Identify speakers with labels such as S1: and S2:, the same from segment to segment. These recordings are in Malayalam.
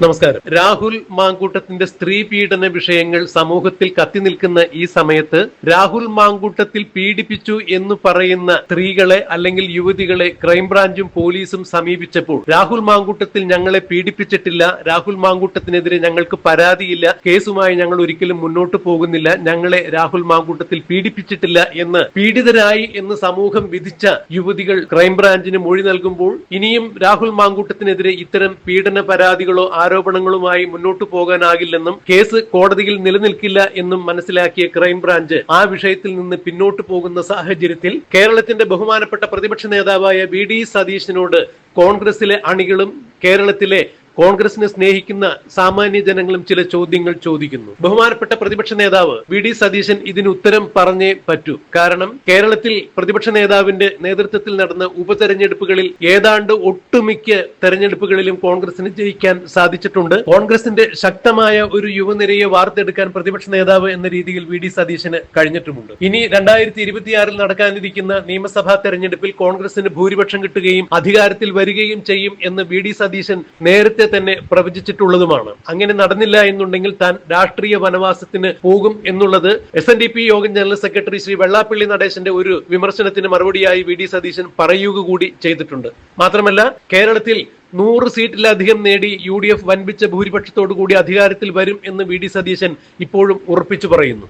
S1: നമസ്കാരം. രാഹുൽ മാങ്കൂട്ടത്തിന്റെ സ്ത്രീ പീഡന വിഷയങ്ങൾ സമൂഹത്തിൽ കത്തി നിൽക്കുന്ന ഈ സമയത്ത് രാഹുൽ മാങ്കൂട്ടത്തിൽ പീഡിപ്പിച്ചു എന്ന് പറയുന്ന സ്ത്രീകളെ അല്ലെങ്കിൽ യുവതികളെ ക്രൈംബ്രാഞ്ചും പോലീസും സമീപിച്ചപ്പോൾ രാഹുൽ മാങ്കൂട്ടത്തിൽ ഞങ്ങളെ പീഡിപ്പിച്ചിട്ടില്ല, രാഹുൽ മാങ്കൂട്ടത്തിനെതിരെ ഞങ്ങൾക്ക് പരാതിയില്ല, കേസുമായി ഞങ്ങൾ ഒരിക്കലും മുന്നോട്ട് പോകുന്നില്ല, ഞങ്ങളെ രാഹുൽ മാങ്കൂട്ടത്തിൽ പീഡിപ്പിച്ചിട്ടില്ല എന്ന് പീഡിതരായി എന്ന് സമൂഹം വിധിച്ച യുവതികൾ ക്രൈംബ്രാഞ്ചിന് മൊഴി നൽകുമ്പോൾ ഇനിയും രാഹുൽ മാങ്കൂട്ടത്തിനെതിരെ ഇത്തരം പീഡന പരാതികളോ ആരോപണങ്ങളുമായി മുന്നോട്ടു പോകാനാകില്ലെന്നും കേസ് കോടതിയിൽ നിലനിൽക്കില്ല എന്നും മനസ്സിലാക്കിയ ക്രൈംബ്രാഞ്ച് ആ വിഷയത്തിൽ നിന്ന് പിന്നോട്ടു പോകുന്ന സാഹചര്യത്തിൽ കേരളത്തിന്റെ ബഹുമാനപ്പെട്ട പ്രതിപക്ഷ നേതാവായ വി.ഡി. സതീശനോട് കോൺഗ്രസിലെ അണികളും കേരളത്തിലെ കോൺഗ്രസിനെ സ്നേഹിക്കുന്ന സാമാന്യ ജനങ്ങളും ചില ചോദ്യങ്ങൾ ചോദിക്കുന്നു. ബഹുമാനപ്പെട്ട പ്രതിപക്ഷ നേതാവ് വി.ഡി. സതീശൻ ഇതിന് ഉത്തരം പറഞ്ഞേ പറ്റൂ. കാരണം കേരളത്തിൽ പ്രതിപക്ഷ നേതാവിന്റെ നേതൃത്വത്തിൽ നടന്ന ഉപതെരഞ്ഞെടുപ്പുകളിൽ ഏതാണ്ട് ഒട്ടുമിക്ക തെരഞ്ഞെടുപ്പുകളിലും കോൺഗ്രസിന് ജയിക്കാൻ സാധിച്ചിട്ടുണ്ട്. കോൺഗ്രസിന്റെ ശക്തമായ ഒരു യുവനിരയെ വാർത്തെടുക്കാൻ പ്രതിപക്ഷ നേതാവ് എന്ന രീതിയിൽ വി.ഡി. സതീശന് കഴിഞ്ഞിട്ടുമുണ്ട്. ഇനി 2026 നടക്കാനിരിക്കുന്ന നിയമസഭാ തെരഞ്ഞെടുപ്പിൽ കോൺഗ്രസിന് ഭൂരിപക്ഷം കിട്ടുകയും അധികാരത്തിൽ വരികയും ചെയ്യും എന്ന് വി.ഡി. സതീശൻ നേരത്തെ തന്നെ പ്രവചിച്ചിട്ടുള്ളതുമാണ്. അങ്ങനെ നടന്നില്ല എന്നുണ്ടെങ്കിൽ താൻ രാഷ്ട്രീയ വനവാസത്തിന് പോകും എന്നുള്ളത് SNDP യോഗം ജനറൽ സെക്രട്ടറി ശ്രീ വെള്ളാപ്പള്ളി നടേശന്റെ ഒരു വിമർശനത്തിന് മറുപടിയായി വി.ഡി. സതീശൻ പറയുക കൂടി ചെയ്തിട്ടുണ്ട്. മാത്രമല്ല, കേരളത്തിൽ 100 സീറ്റിലധികം നേടി UDF വൻപിച്ച ഭൂരിപക്ഷത്തോടു കൂടി അധികാരത്തിൽ വരും എന്ന് വി.ഡി. സതീശൻ ഇപ്പോഴും ഉറപ്പിച്ചു പറയുന്നു.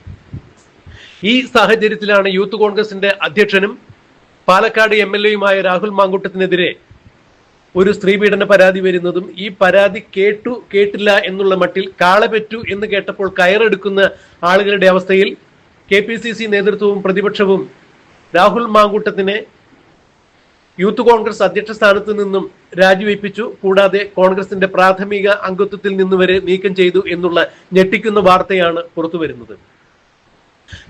S1: ഈ സാഹചര്യത്തിലാണ് യൂത്ത് കോൺഗ്രസിന്റെ അധ്യക്ഷനും പാലക്കാട് MLA-യുമായ രാഹുൽ മാങ്കൂട്ടത്തിനെതിരെ ഒരു സ്ത്രീപീഡന പരാതി വരുന്നതും ഈ പരാതി കേട്ടില്ല എന്നുള്ള മട്ടിൽ കാളപെറ്റു എന്ന് കേട്ടപ്പോൾ കയറെടുക്കുന്ന ആളുകളുടെ അവസ്ഥയിൽ KPCC നേതൃത്വവും പ്രതിപക്ഷവും രാഹുൽ മാങ്കൂട്ടത്തിനെ യൂത്ത് കോൺഗ്രസ് അധ്യക്ഷ സ്ഥാനത്ത് നിന്നും രാജിവെപ്പിച്ചു. കൂടാതെ കോൺഗ്രസിന്റെ പ്രാഥമിക അംഗത്വത്തിൽ നിന്ന് വരെ നീക്കം ചെയ്തു എന്നുള്ള ഞെട്ടിക്കുന്ന വാർത്തയാണ് പുറത്തു വരുന്നത്.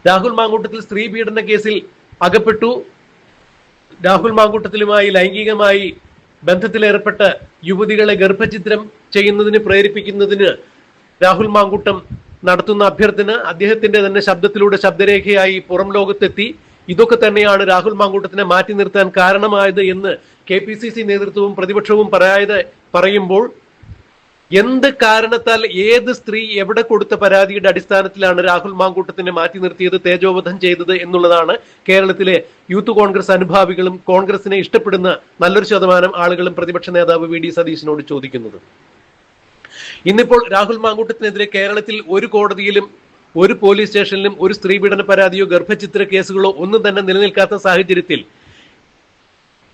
S1: രാഹുൽ മാങ്കൂട്ടത്തിൽ സ്ത്രീ പീഡന കേസിൽ അകപ്പെട്ടു. രാഹുൽ മാങ്കൂട്ടത്തിലുമായി ലൈംഗികമായി ബന്ധത്തിലേർപ്പെട്ട യുവതികളെ ഗർഭഛിദ്രം ചെയ്യുന്നതിന് പ്രേരിപ്പിക്കുന്നതിന് രാഹുൽ മാങ്കൂട്ടം നടത്തുന്ന അഭ്യർത്ഥന അദ്ദേഹത്തിന്റെ തന്നെ ശബ്ദത്തിലൂടെ ശബ്ദരേഖയായി പുറം ലോകത്തെത്തി. ഇതൊക്കെ തന്നെയാണ് രാഹുൽ മാങ്കൂട്ടത്തിനെ മാറ്റി നിർത്താൻ കാരണമായത് എന്ന് KPCC നേതൃത്വവും പ്രതിപക്ഷവും പറയുമ്പോൾ എന്ത് കാരണത്താൽ ഏത് സ്ത്രീ എവിടെ കൊടുത്ത പരാതിയുടെ അടിസ്ഥാനത്തിലാണ് രാഹുൽ മാങ്കൂട്ടത്തിനെ മാറ്റി നിർത്തിയത്, തേജോവധം ചെയ്തത് എന്നുള്ളതാണ് കേരളത്തിലെ യൂത്ത് കോൺഗ്രസ് അനുഭാവികളും കോൺഗ്രസിനെ ഇഷ്ടപ്പെടുന്ന നല്ലൊരു ശതമാനം ആളുകളും പ്രതിപക്ഷ നേതാവ് വി.ഡി. സതീശനോട് ചോദിക്കുന്നത്. ഇന്നിപ്പോൾ രാഹുൽ മാങ്കൂട്ടത്തിനെതിരെ കേരളത്തിൽ ഒരു കോടതിയിലും ഒരു പോലീസ് സ്റ്റേഷനിലും ഒരു സ്ത്രീപീഡന പരാതിയോ ഗർഭചിത്ര കേസുകളോ ഒന്നും തന്നെ നിലനിൽക്കാത്ത സാഹചര്യത്തിൽ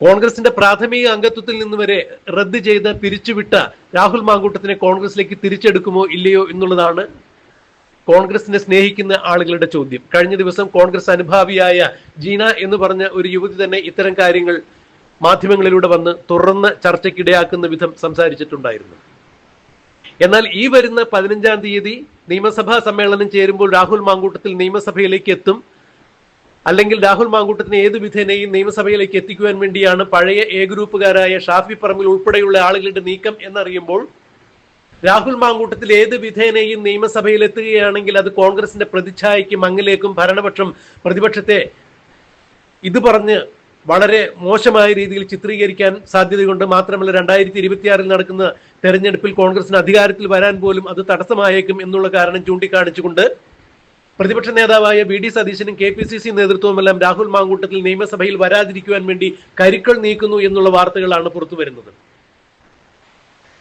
S1: കോൺഗ്രസിന്റെ പ്രാഥമിക അംഗത്വത്തിൽ നിന്ന് വരെ റദ്ദ് ചെയ്ത് പിരിച്ചുവിട്ട രാഹുൽ മാങ്കൂട്ടത്തിനെ കോൺഗ്രസിലേക്ക് തിരിച്ചെടുക്കുമോ ഇല്ലയോ എന്നുള്ളതാണ് കോൺഗ്രസിനെ സ്നേഹിക്കുന്ന ആളുകളുടെ ചോദ്യം. കഴിഞ്ഞ ദിവസം കോൺഗ്രസ് അനുഭാവിയായ ജീന എന്ന് പറഞ്ഞ ഒരു യുവതി തന്നെ ഇത്തരം കാര്യങ്ങൾ മാധ്യമങ്ങളിലൂടെ വന്ന് തുറന്ന ചർച്ചയ്ക്കിടയാക്കുന്ന വിധം സംസാരിച്ചിട്ടുണ്ടായിരുന്നു. എന്നാൽ ഈ വരുന്ന 15-ാം തീയതി നിയമസഭാ സമ്മേളനം ചേരുമ്പോൾ രാഹുൽ മാങ്കൂട്ടത്തിൽ നിയമസഭയിലേക്ക് എത്തും, അല്ലെങ്കിൽ രാഹുൽ മാങ്കൂട്ടത്തിനെ ഏത് വിധേനയും നിയമസഭയിലേക്ക് എത്തിക്കുവാൻ വേണ്ടിയാണ് പഴയ ഗ്രൂപ്പുകാരായ ഷാഫി പറമ്പിൽ ഉൾപ്പെടെയുള്ള ആളുകളുടെ നീക്കം എന്നറിയുമ്പോൾ രാഹുൽ മാങ്കൂട്ടത്തിൽ ഏത് വിധേനയും നിയമസഭയിൽ എത്തുകയാണെങ്കിൽ അത് കോൺഗ്രസിന്റെ പ്രതിച്ഛായയ്ക്ക് മങ്ങിലേക്കും ഭരണപക്ഷം പ്രതിപക്ഷത്തെ ഇത് പറഞ്ഞ് വളരെ മോശമായ രീതിയിൽ ചിത്രീകരിക്കാൻ സാധ്യതയുണ്ട്. മാത്രമല്ല 2026 നടക്കുന്ന തെരഞ്ഞെടുപ്പിൽ കോൺഗ്രസിന് അധികാരത്തിൽ വരാൻ പോലും അത് തടസ്സമായേക്കും എന്നുള്ള കാരണം ചൂണ്ടിക്കാണിച്ചുകൊണ്ട് പ്രതിപക്ഷ നേതാവായ വി.ഡി. സതീശനും KPCC നേതൃത്വവുമെല്ലാം രാഹുൽ മാങ്കൂട്ടത്തിൽ നിയമസഭയിൽ വരാതിരിക്കുവാൻ വേണ്ടി കരുക്കൾ നീക്കുന്നു എന്നുള്ള വാർത്തകളാണ് പുറത്തു വരുന്നത്.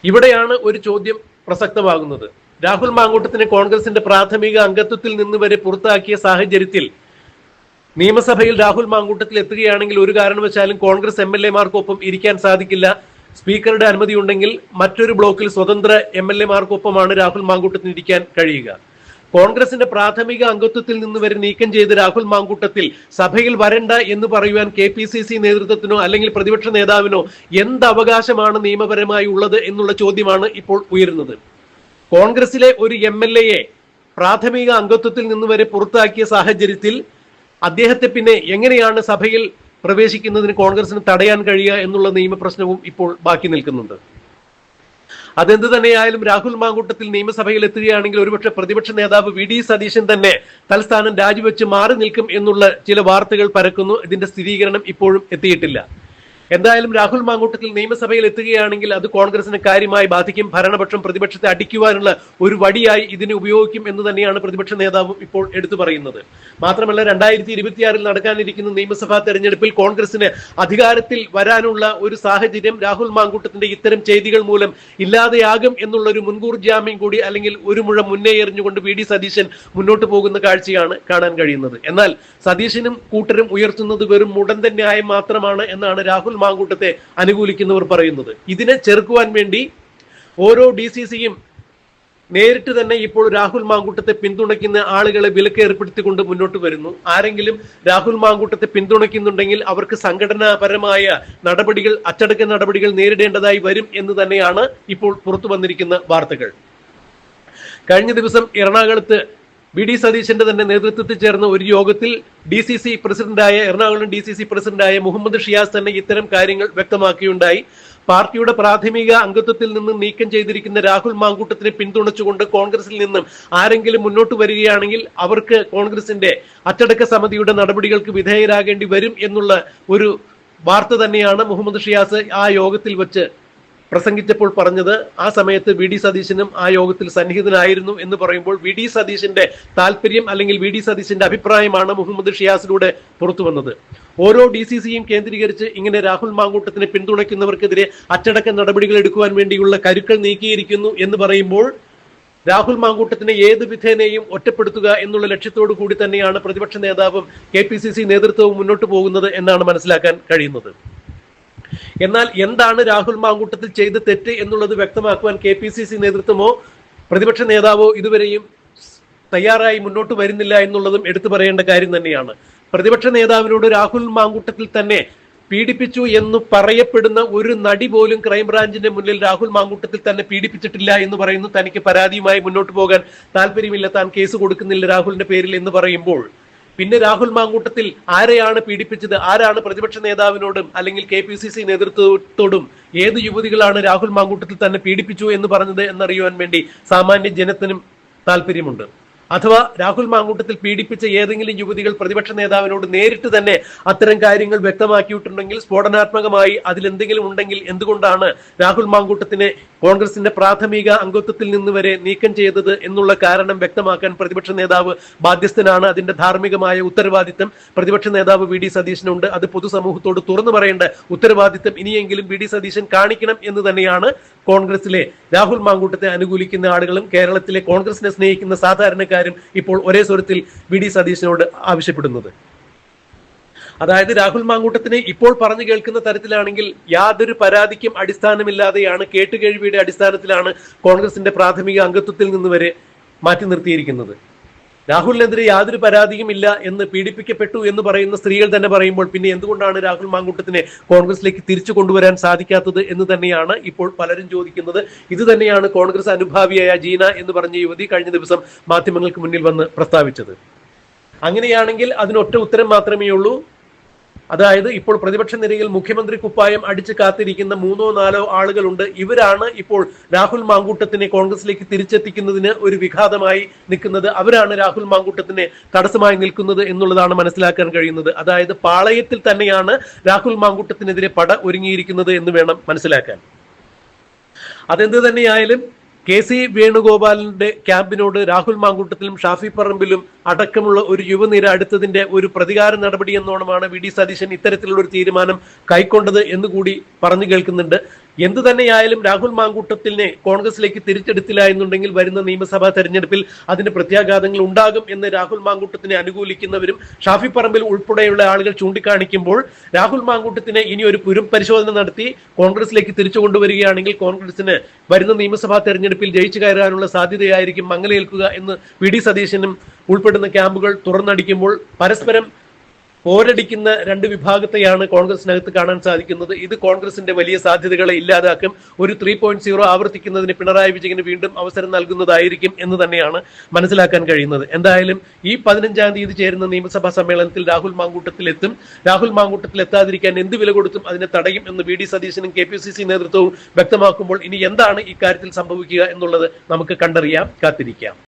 S1: ഇവിടെയാണ് ഒരു ചോദ്യം പ്രസക്തമാകുന്നത്. രാഹുൽ മാങ്കൂട്ടത്തിനെ കോൺഗ്രസിന്റെ പ്രാഥമിക അംഗത്വത്തിൽ നിന്ന് വരെ പുറത്താക്കിയ സാഹചര്യത്തിൽ നിയമസഭയിൽ രാഹുൽ മാങ്കൂട്ടത്തിൽ എത്തുകയാണെങ്കിൽ ഒരു കാരണവശാലും കോൺഗ്രസ് MLA-മാർക്കൊപ്പം ഇരിക്കാൻ സാധിക്കില്ല. സ്പീക്കറുടെ അനുമതി ഉണ്ടെങ്കിൽ മറ്റൊരു ബ്ലോക്കിൽ സ്വതന്ത്ര MLA-മാർക്കൊപ്പമാണ് രാഹുൽ മാങ്കൂട്ടത്തിന് ഇരിക്കാൻ കഴിയുക. കോൺഗ്രസിന്റെ പ്രാഥമിക അംഗത്വത്തിൽ നിന്ന് വരെ നീക്കം ചെയ്ത് രാഹുൽ മാങ്കൂട്ടത്തിൽ സഭയിൽ വരണ്ട എന്ന് പറയുവാൻ KPCC നേതൃത്വത്തിനോ അല്ലെങ്കിൽ പ്രതിപക്ഷ നേതാവിനോ എന്ത് അവകാശമാണ് നിയമപരമായി ഉള്ളത് എന്നുള്ള ചോദ്യമാണ് ഇപ്പോൾ ഉയരുന്നത്. കോൺഗ്രസിലെ ഒരു MLA-യെ പ്രാഥമിക അംഗത്വത്തിൽ നിന്ന് വരെ പുറത്താക്കിയ സാഹചര്യത്തിൽ അദ്ദേഹത്തെ പിന്നെ എങ്ങനെയാണ് സഭയിൽ പ്രവേശിക്കുന്നതിന് കോൺഗ്രസിന് തടയാൻ കഴിയുക എന്നുള്ള നിയമപ്രശ്നവും ഇപ്പോൾ ബാക്കി നിൽക്കുന്നുണ്ട്. അതെന്ത് തന്നെയായാലും രാഹുൽ മാങ്കൂട്ടത്തിൽ നിയമസഭയിൽ എത്തുകയാണെങ്കിൽ ഒരുപക്ഷെ പ്രതിപക്ഷ നേതാവ് വി.ഡി. സതീശൻ തന്നെ തൽസ്ഥാനം രാജിവെച്ച് മാറി നിൽക്കും എന്നുള്ള ചില വാർത്തകൾ പരക്കുന്നു. ഇതിന്റെ സ്ഥിരീകരണം ഇപ്പോഴും എത്തിയിട്ടില്ല. എന്തായാലും രാഹുൽ മാങ്കൂട്ടത്തിൽ നിയമസഭയിൽ എത്തുകയാണെങ്കിൽ അത് കോൺഗ്രസിനെ കാര്യമായി ബാധിക്കും. ഭരണപക്ഷം പ്രതിപക്ഷത്തെ അടിക്കുവാനുള്ള ഒരു വടിയായി ഇതിനെ ഉപയോഗിക്കും എന്ന് തന്നെയാണ് പ്രതിപക്ഷ നേതാവും ഇപ്പോൾ എടുത്തു പറയുന്നത്. മാത്രമല്ല 2026 നടക്കാനിരിക്കുന്ന നിയമസഭാ തെരഞ്ഞെടുപ്പിൽ കോൺഗ്രസിന് അധികാരത്തിൽ വരാനുള്ള ഒരു സാഹചര്യം രാഹുൽ മാങ്കൂട്ടത്തിന്റെ ഇത്തരം ചെയ്തികൾ മൂലം ഇല്ലാതെയാകും എന്നുള്ള ഒരു മുൻകൂർ ജാമ്യം കൂടി, അല്ലെങ്കിൽ ഒരു മുഴം മുന്നേ എറിഞ്ഞുകൊണ്ട് വി ഡി സതീശൻ മുന്നോട്ട് പോകുന്ന കാഴ്ചയാണ് കാണാൻ കഴിയുന്നത്. എന്നാൽ സതീശനും കൂട്ടരും ഉയർത്തുന്നത് വെറും മുടന്ത ന്യായം മാത്രമാണ് എന്നാണ് രാഹുൽ മാങ്കൂട്ടത്തെ അനുകൂലിക്കുന്നവർ പറയുന്നത്. ഇതിനെ ചെറുക്കുവാൻ വേണ്ടി ഓരോ DCCയും നേരിട്ട് തന്നെ ഇപ്പോൾ രാഹുൽ മാങ്കൂട്ടത്തെ പിന്തുണയ്ക്കുന്ന ആളുകളെ വിലക്ക് ഏർപ്പെടുത്തിക്കൊണ്ട് മുന്നോട്ട് വരുന്നു. ആരെങ്കിലും രാഹുൽ മാങ്കൂട്ടത്തെ പിന്തുണയ്ക്കുന്നുണ്ടെങ്കിൽ അവർക്ക് സംഘടനാപരമായ നടപടികൾ, അച്ചടക്ക നടപടികൾ നേരിടേണ്ടതായി വരും എന്ന് തന്നെയാണ് ഇപ്പോൾ പുറത്തു വന്നിരിക്കുന്ന വാർത്തകൾ. കഴിഞ്ഞ ദിവസം എറണാകുളത്ത് വി ഡി സതീശന്റെ തന്നെ നേതൃത്വത്തിൽ ചേർന്ന ഒരു യോഗത്തിൽ എറണാകുളം DCC പ്രസിഡന്റായ മുഹമ്മദ് ഷിയാസ് തന്നെ ഇത്തരം കാര്യങ്ങൾ വ്യക്തമാക്കിയുണ്ടായി. പാർട്ടിയുടെ പ്രാഥമിക അംഗത്വത്തിൽ നിന്നും നീക്കം ചെയ്തിരിക്കുന്ന രാഹുൽ മാങ്കൂട്ടത്തിനെ പിന്തുണച്ചുകൊണ്ട് കോൺഗ്രസിൽ നിന്നും ആരെങ്കിലും മുന്നോട്ട് വരികയാണെങ്കിൽ അവർക്ക് കോൺഗ്രസിന്റെ അച്ചടക്ക സമിതിയുടെ നടപടികൾക്ക് വിധേയരാകേണ്ടി വരും എന്നുള്ള ഒരു വാർത്ത തന്നെയാണ് മുഹമ്മദ് ഷിയാസ് ആ യോഗത്തിൽ വെച്ച് പ്രസംഗിച്ചപ്പോൾ പറഞ്ഞത്. ആ സമയത്ത് വി ഡി സതീശനും ആ യോഗത്തിൽ സന്നിഹിതനായിരുന്നു എന്ന് പറയുമ്പോൾ വി ഡി സതീശന്റെ താല്പര്യം അല്ലെങ്കിൽ വി ഡി സതീശന്റെ അഭിപ്രായമാണ് മുഹമ്മദ് ഷിയാസിലൂടെ പുറത്തു വന്നത്. ഓരോ DCCയും കേന്ദ്രീകരിച്ച് ഇങ്ങനെ രാഹുൽ മാങ്കൂട്ടത്തിനെ പിന്തുണയ്ക്കുന്നവർക്കെതിരെ അച്ചടക്ക നടപടികൾ എടുക്കുവാൻ വേണ്ടിയുള്ള കരുക്കൾ നീക്കിയിരിക്കുന്നു എന്ന് പറയുമ്പോൾ രാഹുൽ മാങ്കൂട്ടത്തിനെ ഏത് വിധേനയും ഒറ്റപ്പെടുത്തുക എന്നുള്ള ലക്ഷ്യത്തോടു കൂടി തന്നെയാണ് പ്രതിപക്ഷ നേതാവും KPCC നേതൃത്വവും മുന്നോട്ട് പോകുന്നത് എന്നാണ് മനസ്സിലാക്കാൻ കഴിയുന്നത്. എന്നാൽ എന്താണ് രാഹുൽ മാങ്കൂട്ടത്തിൽ ചെയ്ത തെറ്റ് എന്നുള്ളത് വ്യക്തമാക്കുവാൻ KPCC നേതൃത്വമോ പ്രതിപക്ഷ നേതാവോ ഇതുവരെയും തയ്യാറായി മുന്നോട്ട് വരുന്നില്ല എന്നുള്ളതും എടുത്തു പറയേണ്ട കാര്യം തന്നെയാണ്. പ്രതിപക്ഷ നേതാവിനോട് രാഹുൽ മാങ്കൂട്ടത്തിൽ തന്നെ പീഡിപ്പിച്ചു എന്ന് പറയപ്പെടുന്ന ഒരു നടി പോലും ക്രൈംബ്രാഞ്ചിന്റെ മുന്നിൽ രാഹുൽ മാങ്കൂട്ടത്തിൽ തന്നെ പീഡിപ്പിച്ചിട്ടില്ല എന്ന് പറയുന്നു. തനിക്ക് പരാതിയുമായി മുന്നോട്ട് പോകാൻ താല്പര്യമില്ല, താൻ കേസ് കൊടുക്കുന്നില്ല രാഹുലിന്റെ പേരിൽ എന്ന് പറയുമ്പോൾ പിന്നെ രാഹുൽ മാങ്കൂട്ടത്തിൽ ആരെയാണ് പീഡിപ്പിച്ചത്? ആരാണ് പ്രതിപക്ഷ നേതാവിനോടും അല്ലെങ്കിൽ KPCC നേതൃത്വത്തോടും ഏത് യുവതികളാണ് രാഹുൽ മാങ്കൂട്ടത്തിൽ തന്നെ പീഡിപ്പിച്ചു എന്ന് പറഞ്ഞത് എന്നറിയുവാൻ വേണ്ടി സാമാന്യ ജനത്തിനും താല്പര്യമുണ്ട്. അഥവാ രാഹുൽ മാങ്കൂട്ടത്തിൽ പീഡിപ്പിച്ച ഏതെങ്കിലും യുവതികൾ പ്രതിപക്ഷ നേതാവിനോട് നേരിട്ട് തന്നെ അത്തരം കാര്യങ്ങൾ വ്യക്തമാക്കിയിട്ടുണ്ടെങ്കിൽ, സ്ഫോടനാത്മകമായി അതിലെന്തെങ്കിലും ഉണ്ടെങ്കിൽ എന്തുകൊണ്ടാണ് രാഹുൽ മാങ്കൂട്ടത്തിനെ കോൺഗ്രസിന്റെ പ്രാഥമിക അംഗത്വത്തിൽ നിന്ന് വരെ നീക്കം ചെയ്തത് എന്നുള്ള കാരണം വ്യക്തമാക്കാൻ പ്രതിപക്ഷ നേതാവ് ബാധ്യസ്ഥനാണ്. അതിന്റെ ധാർമ്മികമായ ഉത്തരവാദിത്തം പ്രതിപക്ഷ നേതാവ് വി ഡി സതീശനുണ്ട്. അത് പൊതുസമൂഹത്തോട് തുറന്നു പറയേണ്ട ഉത്തരവാദിത്തം ഇനിയെങ്കിലും വി ഡി സതീശൻ കാണിക്കണം എന്ന് തന്നെയാണ് കോൺഗ്രസിലെ രാഹുൽ മാങ്കൂട്ടത്തെ അനുകൂലിക്കുന്ന ആളുകളും കേരളത്തിലെ കോൺഗ്രസിനെ സ്നേഹിക്കുന്ന സാധാരണക്കാരും ഇപ്പോൾ ഒരേ സ്വരത്തിൽ വി ഡി സതീശനോട് ആവശ്യപ്പെടുന്നത്. അതായത് രാഹുൽ മാങ്കൂട്ടത്തിനെ ഇപ്പോൾ പറഞ്ഞു കേൾക്കുന്ന തരത്തിലാണെങ്കിൽ യാതൊരു പരാതിക്കും അടിസ്ഥാനമില്ലാതെയാണ്, കേട്ടുകേഴ്വിയുടെ അടിസ്ഥാനത്തിലാണ് കോൺഗ്രസിന്റെ പ്രാഥമിക അംഗത്വത്തിൽ നിന്ന് വരെ മാറ്റി നിർത്തിയിരിക്കുന്നത്. രാഹുലിനെതിരെ യാതൊരു പരാതിയും ഇല്ല എന്ന്, പീഡിപ്പിക്കപ്പെട്ടു എന്ന് പറയുന്ന സ്ത്രീകൾ തന്നെ പറയുമ്പോൾ പിന്നെ എന്തുകൊണ്ടാണ് രാഹുൽ മാങ്കൂട്ടത്തിനെ കോൺഗ്രസിലേക്ക് തിരിച്ചു കൊണ്ടുവരാൻ സാധിക്കാത്തത് എന്ന് തന്നെയാണ് ഇപ്പോൾ പലരും ചോദിക്കുന്നത്. ഇത് തന്നെയാണ് കോൺഗ്രസ് അനുഭാവിയായ ജീന എന്ന് പറഞ്ഞ യുവതി കഴിഞ്ഞ ദിവസം മാധ്യമങ്ങൾക്ക് മുന്നിൽ വന്ന് പ്രസ്താവിച്ചത്. അങ്ങനെയാണെങ്കിൽ അതിനൊറ്റ ഉത്തരം മാത്രമേ ഉള്ളൂ. അതായത് ഇപ്പോൾ പ്രതിപക്ഷ നിരയിൽ മുഖ്യമന്ത്രി കുപ്പായം അടിച്ച് കാത്തിരിക്കുന്ന 3-4 ആളുകളുണ്ട്. ഇവരാണ് ഇപ്പോൾ രാഹുൽ മാങ്കൂട്ടത്തിനെ കോൺഗ്രസിലേക്ക് തിരിച്ചെത്തിക്കുന്നതിന് ഒരു വിഘാതമായി നിൽക്കുന്നത്. അവരാണ് രാഹുൽ മാങ്കൂട്ടത്തിനെ തടസ്സമായി നിൽക്കുന്നത് എന്നുള്ളതാണ് മനസ്സിലാക്കാൻ കഴിയുന്നത്. അതായത് പാളയത്തിൽ തന്നെയാണ് രാഹുൽ മാങ്കൂട്ടത്തിനെതിരെ പട ഒരുങ്ങിയിരിക്കുന്നത് എന്ന് വേണം മനസ്സിലാക്കാൻ. അതെന്ത് തന്നെയായാലും KC വേണുഗോപാലിന്റെ ക്യാമ്പിനോട് രാഹുൽ മാങ്കൂട്ടത്തിലും ഷാഫി പറമ്പിലും അടക്കമുള്ള ഒരു യുവനിര അടുത്തതിന്റെ ഒരു പ്രതികാര നടപടി എന്നോണമാണ് വി ഡി സതീശൻ ഇത്തരത്തിലുള്ള ഒരു തീരുമാനം കൈക്കൊണ്ടത് എന്നുകൂടി പറഞ്ഞു കേൾക്കുന്നുണ്ട്. എന്തു തന്നെയായാലും രാഹുൽ മാങ്കൂട്ടത്തിനെ കോൺഗ്രസിലേക്ക് തിരിച്ചെടുത്തില്ല എന്നുണ്ടെങ്കിൽ വരുന്ന നിയമസഭാ തെരഞ്ഞെടുപ്പിൽ അതിന്റെ പ്രത്യാഘാതങ്ങൾ ഉണ്ടാകും എന്ന് രാഹുൽ മാങ്കൂട്ടത്തിനെ അനുകൂലിക്കുന്നവരും ഷാഫി പറമ്പിൽ ഉൾപ്പെടെയുള്ള ആളുകൾ ചൂണ്ടിക്കാണിക്കുമ്പോൾ രാഹുൽ മാങ്കൂട്ടത്തിനെ ഇനി ഒരു പുനഃപരിശോധന നടത്തി കോൺഗ്രസിലേക്ക് തിരിച്ചു കൊണ്ടുവരികയാണെങ്കിൽ കോൺഗ്രസിന് വരുന്ന നിയമസഭാ തെരഞ്ഞെടുപ്പിൽ ജയിച്ചു കയറാനുള്ള സാധ്യതയായിരിക്കും മങ്ങലേൽക്കുക എന്ന് വി ഡി സതീശനും ഉൾപ്പെടുന്ന ക്യാമ്പുകൾ തുറന്നടിക്കുമ്പോൾ പരസ്പരം പോരടിക്കുന്ന രണ്ട് വിഭാഗത്തെയാണ് കോൺഗ്രസിനകത്ത് കാണാൻ സാധിക്കുന്നത്. ഇത് കോൺഗ്രസിന്റെ വലിയ സാധ്യതകളെ ഇല്ലാതാക്കും. ഒരു 3.0 ആവർത്തിക്കുന്നതിന് പിണറായി വിജയന് വീണ്ടും അവസരം നൽകുന്നതായിരിക്കും എന്ന് തന്നെയാണ് മനസ്സിലാക്കാൻ കഴിയുന്നത്. എന്തായാലും ഈ 15-ാം തീയതി ചേരുന്ന നിയമസഭാ സമ്മേളനത്തിൽ രാഹുൽ മാങ്കൂട്ടത്തിൽ എത്തും. രാഹുൽ മാങ്കൂട്ടത്തിൽ എത്താതിരിക്കാൻ എന്ത് വില കൊടുത്തും അതിനെ തടയും എന്ന് വി ഡി സതീശനും KPCC നേതൃത്വവും വ്യക്തമാക്കുമ്പോൾ ഇനി എന്താണ് ഇക്കാര്യത്തിൽ സംഭവിക്കുക എന്നുള്ളത് നമുക്ക് കണ്ടറിയാം, കാത്തിരിക്കാം.